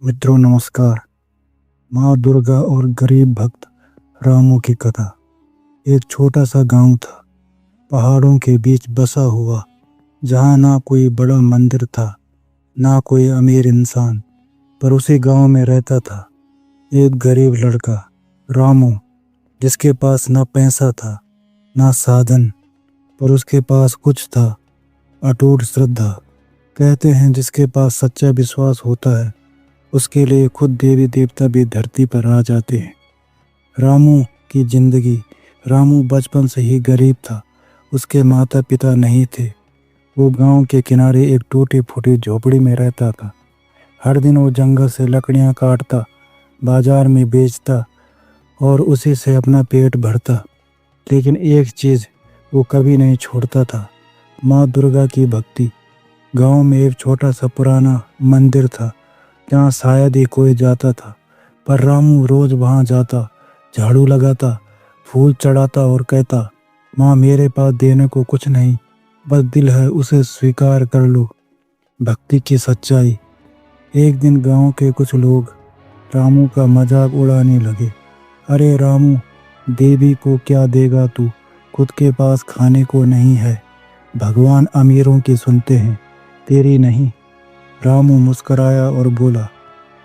मित्रों नमस्कार। माँ दुर्गा और गरीब भक्त रामू की कथा। एक छोटा सा गांव था, पहाड़ों के बीच बसा हुआ, जहाँ ना कोई बड़ा मंदिर था, ना कोई अमीर इंसान। पर उसी गांव में रहता था एक गरीब लड़का, रामू, जिसके पास ना पैसा था, ना साधन, पर उसके पास कुछ था, अटूट श्रद्धा। कहते हैं जिसके पास सच्चा विश्वास होता है, उसके लिए खुद देवी देवता भी धरती पर आ जाते हैं। रामू की जिंदगी। रामू बचपन से ही गरीब था। उसके माता पिता नहीं थे। वो गांव के किनारे एक टूटी फूटी झोपड़ी में रहता था। हर दिन वो जंगल से लकड़ियां काटता, बाजार में बेचता और उसी से अपना पेट भरता। लेकिन एक चीज़ वो कभी नहीं छोड़ता था, माँ दुर्गा की भक्ति। गांव में एक छोटा सा पुराना मंदिर था, जहाँ शायद ही कोई जाता था, पर रामू रोज वहाँ जाता, झाड़ू लगाता, फूल चढ़ाता और कहता, माँ मेरे पास देने को कुछ नहीं, बस दिल है, उसे स्वीकार कर लो। भक्ति की सच्चाई। एक दिन गांव के कुछ लोग रामू का मजाक उड़ाने लगे। अरे रामू, देवी को क्या देगा तू, खुद के पास खाने को नहीं है, भगवान अमीरों की सुनते हैं, तेरी नहीं। रामू मुस्कराया और बोला,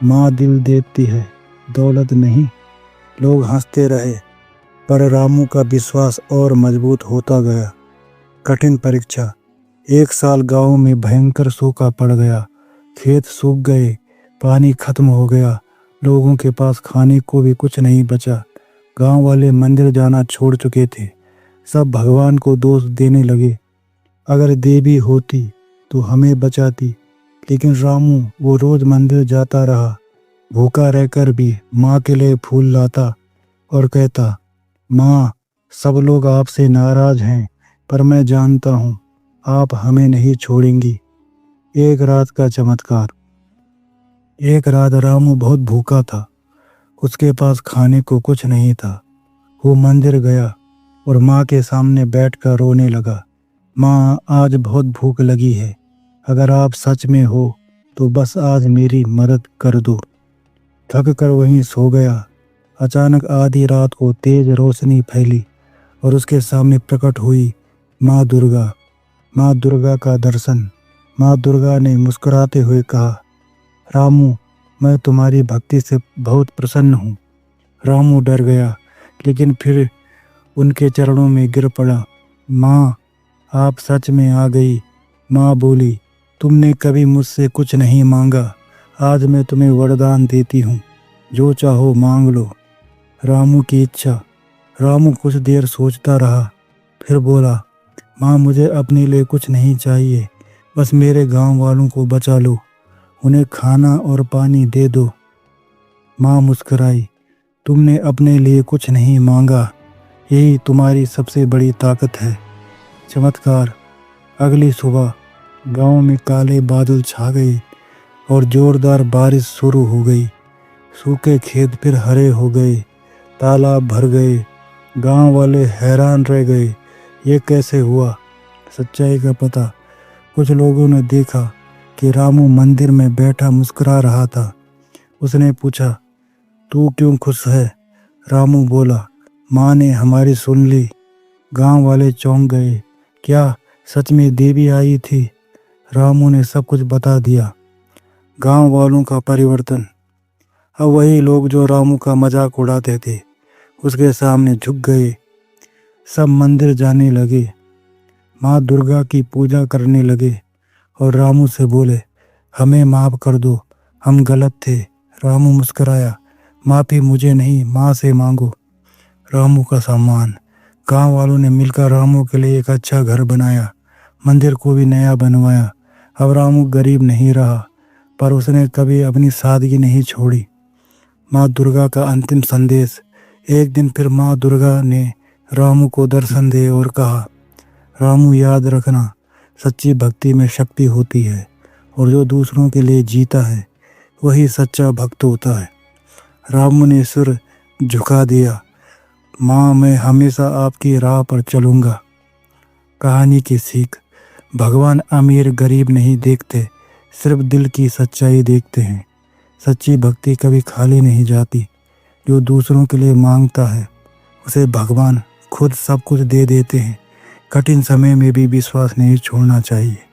माँ दिल देती है, दौलत नहीं। लोग हंसते रहे, पर रामू का विश्वास और मजबूत होता गया। कठिन परीक्षा। एक साल गांव में भयंकर सूखा पड़ गया। खेत सूख गए, पानी खत्म हो गया, लोगों के पास खाने को भी कुछ नहीं बचा। गांव वाले मंदिर जाना छोड़ चुके थे। सब भगवान को दोष देने लगे, अगर देवी होती तो हमें बचाती। लेकिन रामू वो रोज मंदिर जाता रहा, भूखा रहकर भी माँ के लिए फूल लाता और कहता, माँ सब लोग आपसे नाराज हैं, पर मैं जानता हूँ आप हमें नहीं छोड़ेंगी। एक रात का चमत्कार। एक रात रामू बहुत भूखा था, उसके पास खाने को कुछ नहीं था। वो मंदिर गया और माँ के सामने बैठकर रोने लगा। माँ आज बहुत भूख लगी है, अगर आप सच में हो तो बस आज मेरी मदद कर दो। थक कर वहीं सो गया। अचानक आधी रात को तेज रोशनी फैली और उसके सामने प्रकट हुई माँ दुर्गा। माँ दुर्गा का दर्शन। माँ दुर्गा ने मुस्कुराते हुए कहा, रामू मैं तुम्हारी भक्ति से बहुत प्रसन्न हूँ। रामू डर गया, लेकिन फिर उनके चरणों में गिर पड़ा। माँ आप सच में आ गई। माँ बोली, तुमने कभी मुझसे कुछ नहीं मांगा, आज मैं तुम्हें वरदान देती हूँ, जो चाहो मांग लो। रामू की इच्छा। रामू कुछ देर सोचता रहा, फिर बोला, माँ मुझे अपने लिए कुछ नहीं चाहिए, बस मेरे गांव वालों को बचा लो, उन्हें खाना और पानी दे दो। माँ मुस्कुराई, तुमने अपने लिए कुछ नहीं मांगा, यही तुम्हारी सबसे बड़ी ताकत है। चमत्कार। अगली सुबह गांव में काले बादल छा गए और जोरदार बारिश शुरू हो गई। सूखे खेत फिर हरे हो गए, तालाब भर गए। गांव वाले हैरान रह गए, ये कैसे हुआ। सच्चाई का पता। कुछ लोगों ने देखा कि रामू मंदिर में बैठा मुस्कुरा रहा था। उसने पूछा, तू क्यों खुश है। रामू बोला, माँ ने हमारी सुन ली। गांव वाले चौंक गए, क्या सच में देवी आई थी। रामू ने सब कुछ बता दिया। गांव वालों का परिवर्तन। अब वही लोग जो रामू का मजाक उड़ाते थे, उसके सामने झुक गए। सब मंदिर जाने लगे, माँ दुर्गा की पूजा करने लगे और रामू से बोले, हमें माफ़ कर दो, हम गलत थे। रामू मुस्कराया, माफ़ी मुझे नहीं, माँ से मांगो। रामू का सम्मान। गांव वालों ने मिलकर रामू के लिए एक अच्छा घर बनाया, मंदिर को भी नया बनवाया। अब रामू गरीब नहीं रहा, पर उसने कभी अपनी सादगी नहीं छोड़ी। माँ दुर्गा का अंतिम संदेश। एक दिन फिर माँ दुर्गा ने रामू को दर्शन दे और कहा, रामू याद रखना, सच्ची भक्ति में शक्ति होती है और जो दूसरों के लिए जीता है वही सच्चा भक्त होता है। रामू ने सिर झुका दिया, माँ मैं हमेशा आपकी राह पर चलूँगा। कहानी की सीख। भगवान अमीर गरीब नहीं देखते, सिर्फ दिल की सच्चाई देखते हैं। सच्ची भक्ति कभी खाली नहीं जाती। जो दूसरों के लिए मांगता है उसे भगवान खुद सब कुछ दे देते हैं। कठिन समय में भी विश्वास नहीं छोड़ना चाहिए।